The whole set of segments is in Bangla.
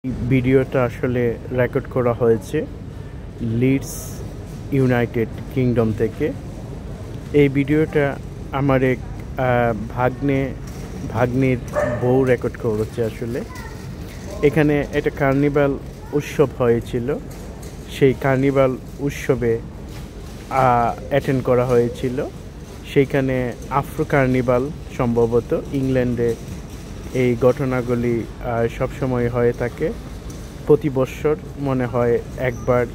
ভিডিওটা আসলে রেকর্ড করা হয়েছে লিডস ইউনাইটেড কিংডম থেকে। এই ভিডিওটা আমার এক ভাগ্নির বউ রেকর্ড করেছে। আসলে এখানে একটা কার্নিভাল উৎসব হয়েছিল, সেই কার্নিভাল উৎসবে অ্যাটেন্ড করা হয়েছিল। সেইখানে আফ্রো কার্নিভাল সম্ভবত ইংল্যান্ডে এই ঘটনাগুলি সবসময় হয়ে থাকে। প্রতি বছর মনে হয় একবার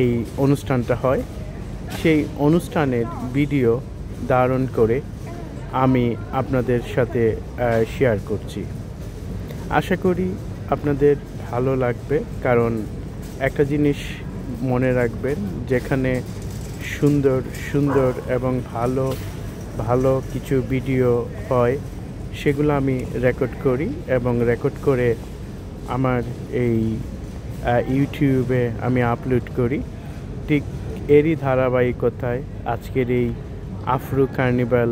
এই অনুষ্ঠানটা হয়। সেই অনুষ্ঠানের ভিডিও ধারণ করে আমি আপনাদের সাথে শেয়ার করছি। আশা করি আপনাদের ভালো লাগবে, কারণ একটা জিনিস মনে রাখবেন, যেখানে সুন্দর সুন্দর এবং ভালো ভালো কিছু ভিডিও হয় সেগুলো আমি রেকর্ড করি এবং রেকর্ড করে আমার এই ইউটিউবে আমি আপলোড করি। ঠিক এরই ধারাবাহিকতায় আজকের এই আফ্রো কার্নিভাল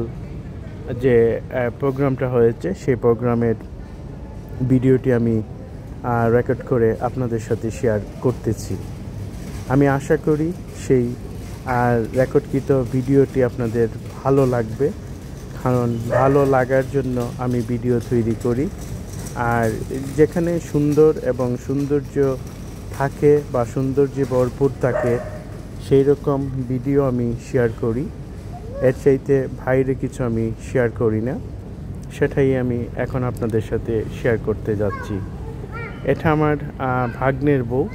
যে প্রোগ্রামটা হয়েছে সেই প্রোগ্রামের ভিডিওটি আমি রেকর্ড করে আপনাদের সাথে শেয়ার করতেছি। আমি আশা করি সেই রেকর্ডকৃত ভিডিওটি আপনাদের ভালো লাগবে, কারণ ভালো লাগার জন্য আমি ভিডিও তৈরি করি। আর যেখানে সুন্দর এবং সৌন্দর্য থাকে বা সৌন্দর্যে ভরপুর থাকে সেই রকম ভিডিও আমি শেয়ার করি। এর চাইতে বাইরে কিছু আমি শেয়ার করি না, সেটাই আমি এখন আপনাদের সাথে শেয়ার করতে যাচ্ছি। এটা আমার ভাগ্নের বউ,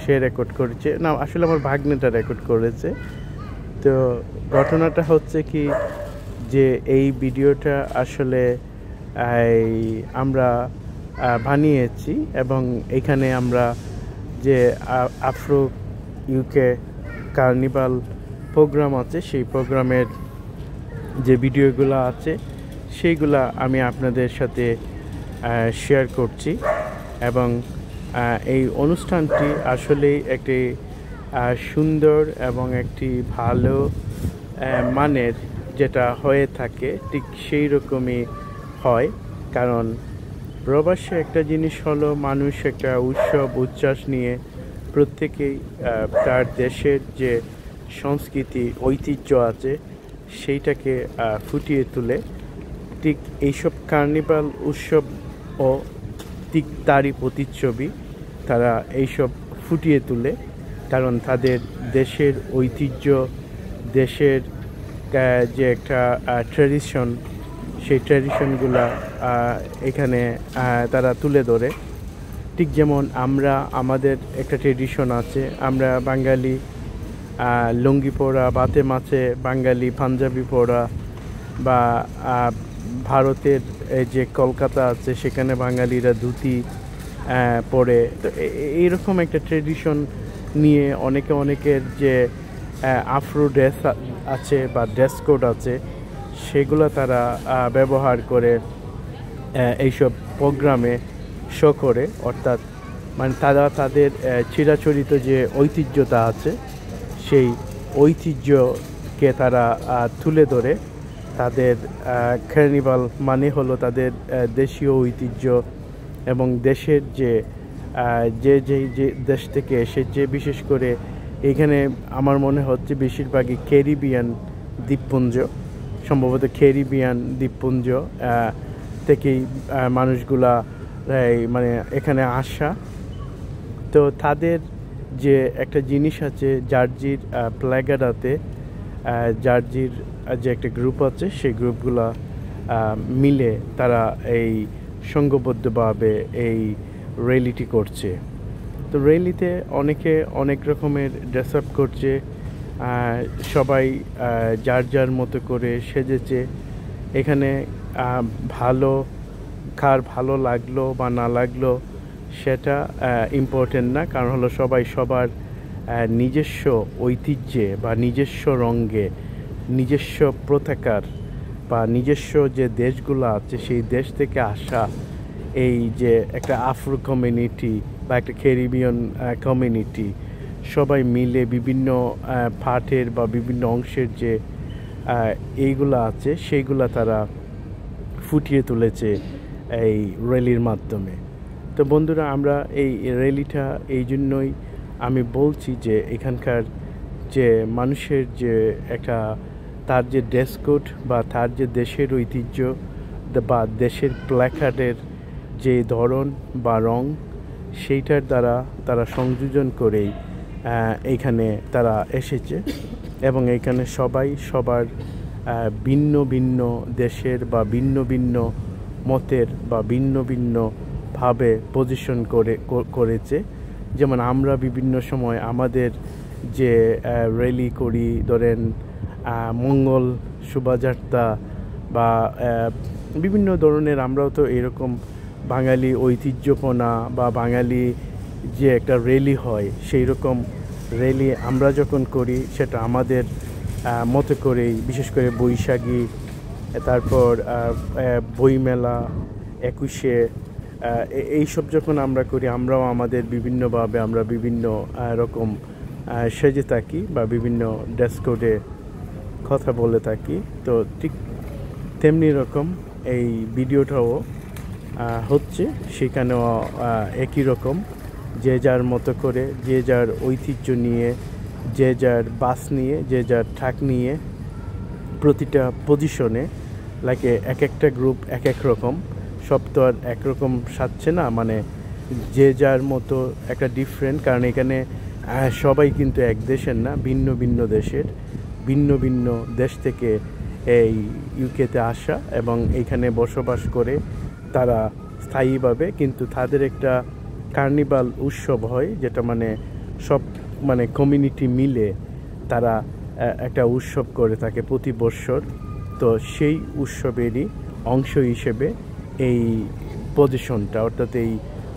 সে রেকর্ড করেছে না, আসলে আমার ভাগ্নেটা রেকর্ড করেছে। তো ঘটনাটা হচ্ছে কি, যে এই ভিডিওটা আসলে আমরা বানিয়েছি এবং এখানে আমরা যে আফ্রো ইউকে কার্নিভাল প্রোগ্রাম আছে সেই প্রোগ্রামের যে ভিডিওগুলো আছে সেইগুলা আমি আপনাদের সাথে শেয়ার করছি। এবং এই অনুষ্ঠানটি আসলেই একটি সুন্দর এবং একটি ভালো মানের যেটা হয়ে থাকে, ঠিক সেই রকমই হয়। কারণ প্রবাসে একটা জিনিস হলো, মানুষ একটা উৎসব উচ্ছ্বাস নিয়ে প্রত্যেকেই তার দেশের যে সংস্কৃতি ঐতিহ্য আছে সেইটাকে ফুটিয়ে তোলে। ঠিক এইসব কার্নিভাল উৎসব ও ঠিক তারই প্রতিচ্ছবি, তারা এইসব ফুটিয়ে তোলে। কারণ তাদের দেশের ঐতিহ্য, দেশের যে একটা ট্র্যাডিশন, সেই ট্র্যাডিশনগুলা এখানে তারা তুলে ধরে। ঠিক যেমন আমাদের একটা ট্র্যাডিশন আছে, আমরা বাঙালি লুঙ্গি পরা, বাতে মাছে বাঙালি পাঞ্জাবি পরা, বা ভারতের যে কলকাতা আছে সেখানে বাঙালিরা ধুতি পরে। তো এইরকম একটা ট্র্যাডিশন নিয়ে অনেকের যে আফ্রো ড্রেস আছে বা ড্রেস কোড আছে সেগুলো তারা ব্যবহার করে এইসব প্রোগ্রামে শো করে। অর্থাৎ মানে তারা তাদের চিরাচরিত যে ঐতিহ্যতা আছে সেই ঐতিহ্যকে তারা তুলে ধরে। তাদের কার্নিভাল মানে হলো তাদের দেশীয় ঐতিহ্য এবং দেশের যে দেশ থেকে এসেছে, বিশেষ করে এখানে আমার মনে হচ্ছে বেশিরভাগই ক্যারিবিয়ান দ্বীপপুঞ্জ, সম্ভবত ক্যারিবিয়ান দ্বীপপুঞ্জ থেকেই মানুষগুলা মানে এখানে আসা। তো তাদের যে একটা জিনিস আছে, জার্জির প্লাগাডাতে জার্জির যে একটা গ্রুপ আছে সেই গ্রুপগুলা মিলে তারা এই সংঘবদ্ধভাবে এই র্যালিটি করছে। তো র্যালিতে অনেকে অনেক রকমের ড্রেস আপ করছে, সবাই যার যার মতো করে সেজেছে। এখানে ভালো লাগলো বা না লাগলো সেটা ইম্পর্টেন্ট না, কারণ হলো সবাই সবার নিজস্ব ঐতিহ্যে বা নিজস্ব রঙে, নিজস্ব পতাকার বা নিজস্ব যে দেশগুলো আছে সেই দেশ থেকে আসা এই যে একটা আফ্রো কমিউনিটি বা একটা ক্যারিবিয়ান কমিউনিটি, সবাই মিলে বিভিন্ন পার্টের বা বিভিন্ন অংশের যে এইগুলো আছে সেইগুলা তারা ফুটিয়ে তুলেছে এই র্যালির মাধ্যমে। তো বন্ধুরা, আমরা এই র্যালিটা এই জন্যই আমি বলছি যে এখানকার যে মানুষের যে একটা তার যে ড্রেস কোড বা তার যে দেশের ঐতিহ্য বা দেশের প্ল্যাকার্ডের যে ধরন বা রং, সেইটার দ্বারা তারা সংযোজন করেই এইখানে তারা এসেছে এবং এইখানে সবাই সবার ভিন্ন ভিন্ন দেশের বা ভিন্ন ভিন্ন মতের বা ভিন্ন ভিন্নভাবে পজিশন করেছে। যেমন আমরা বিভিন্ন সময় আমাদের যে র্যালি করি, ধরেন মঙ্গল শোভাযাত্রা বা বিভিন্ন ধরনের, আমরাও তো এরকম বাঙালি ঐতিহ্যপনা বা বাঙালি যে একটা র্যালি হয়, সেই রকম র্যালি আমরা যখন করি সেটা আমাদের মতো করেই, বিশেষ করে বৈশাখী, তারপর বইমেলা, 21শে, এইসব যখন আমরা করি, আমরাও আমাদের বিভিন্নভাবে আমরা বিভিন্ন রকম সেজে থাকি বা বিভিন্ন ড্রেস কোডে কথা বলে থাকি। তো ঠিক তেমনি রকম এই ভিডিওটাও হচ্ছে, সেখানেও একই রকম যে যার মতো করে, যে যার ঐতিহ্য নিয়ে, যে যার বাস নিয়ে, যে যার ঠাক নিয়ে প্রতিটা পজিশনে লাগে এক একটা গ্রুপ এক এক রকম, সব তো আর একরকম সাজছে না, মানে যে যার মতো একটা ডিফারেন্ট, কারণ এখানে সবাই কিন্তু এক দেশের না, ভিন্ন ভিন্ন দেশের, ভিন্ন ভিন্ন দেশ থেকে এই ইউকেতে আসা এবং এইখানে বসবাস করে তারা স্থায়ীভাবে, কিন্তু তাদের একটা কার্নিভাল উৎসব হয়, যেটা মানে সব মানে কমিউনিটি মিলে তারা একটা উৎসব করে থাকে প্রতি বছর। তো সেই উৎসবেরই অংশ হিসেবে এই পজিশনটা, অর্থাৎ এই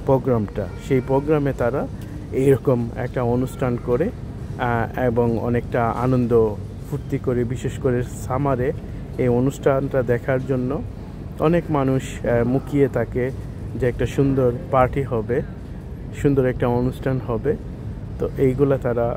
প্রোগ্রামটা, সেই প্রোগ্রামে তারা এইরকম একটা অনুষ্ঠান করে এবং অনেকটা আনন্দ ফুর্তি করে, বিশেষ করে সামারে এই অনুষ্ঠানটা দেখার জন্য অনেক মানুষ মুখিয়ে থাকে যে একটা সুন্দর পার্টি হবে, সুন্দর একটা অনুষ্ঠান হবে। তো এইগুলা তারা